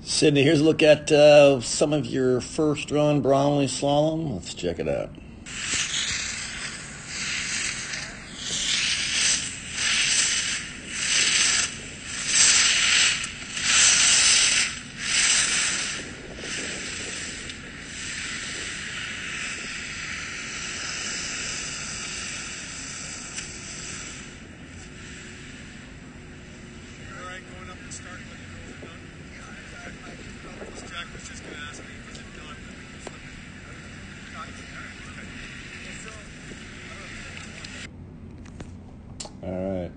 Sydney, here's a look at some of your first run Bromley slalom. Let's check it out. Going up and starting when you know it's done. This Jack was just going to ask me, was it done? All right.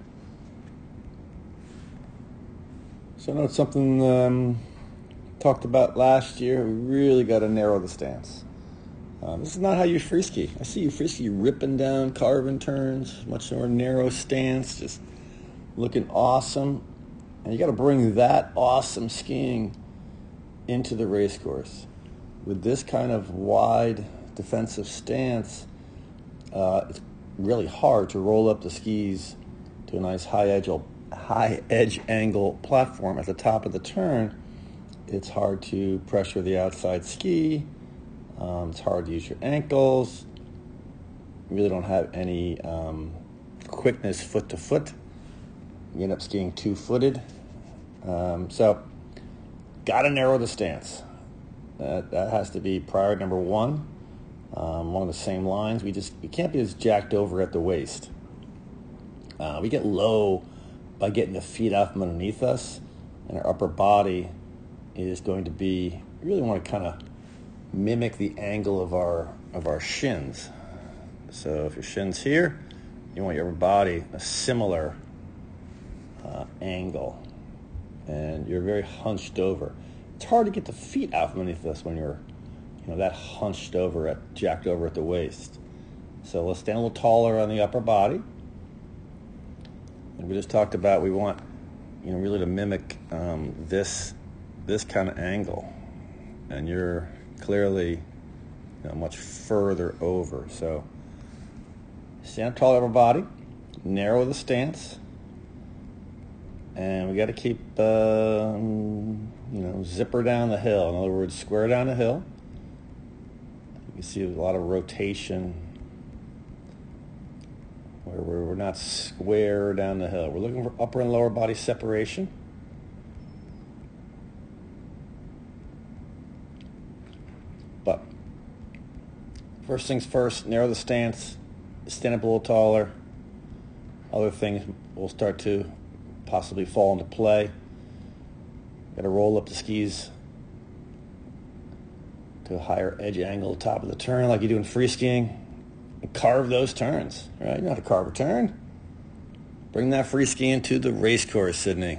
So I know it's something talked about last year. We really got to narrow the stance. This is not how you free ski. I see you free ski ripping down, carving turns, much more narrow stance, just looking awesome. And you got to bring that awesome skiing into the race course. With this kind of wide defensive stance, it's really hard to roll up the skis to a nice high edge angle platform at the top of the turn. It's hard to pressure the outside ski. It's hard to use your ankles. You really don't have any quickness foot to foot. You end up skiing two-footed. So, got to narrow the stance. That has to be priority number one. Along the same lines, we can't be as jacked over at the waist. We get low by getting the feet out from underneath us, and our upper body is going to be. We really want to kind of mimic the angle of our shins. So if your shin's here, you want your upper body a similar angle, and you're very hunched over. It's hard to get the feet out from underneath us when you're, that hunched over jacked over at the waist. So let's stand a little taller on the upper body. And we just talked about we want, really to mimic this kind of angle, and you're clearly, much further over. So stand tall upper body, narrow the stance. And we got to keep, zipper down the hill. In other words, square down the hill. You can see a lot of rotation where we're not square down the hill. We're looking for upper and lower body separation. But first things first, narrow the stance, stand up a little taller. Other things will start to possibly fall into play. Got to roll up the skis to a higher edge angle, top of the turn, like you do in free skiing, and carve those turns. Right? You know how to carve a turn. Bring that free skiing to the race course, Sydney.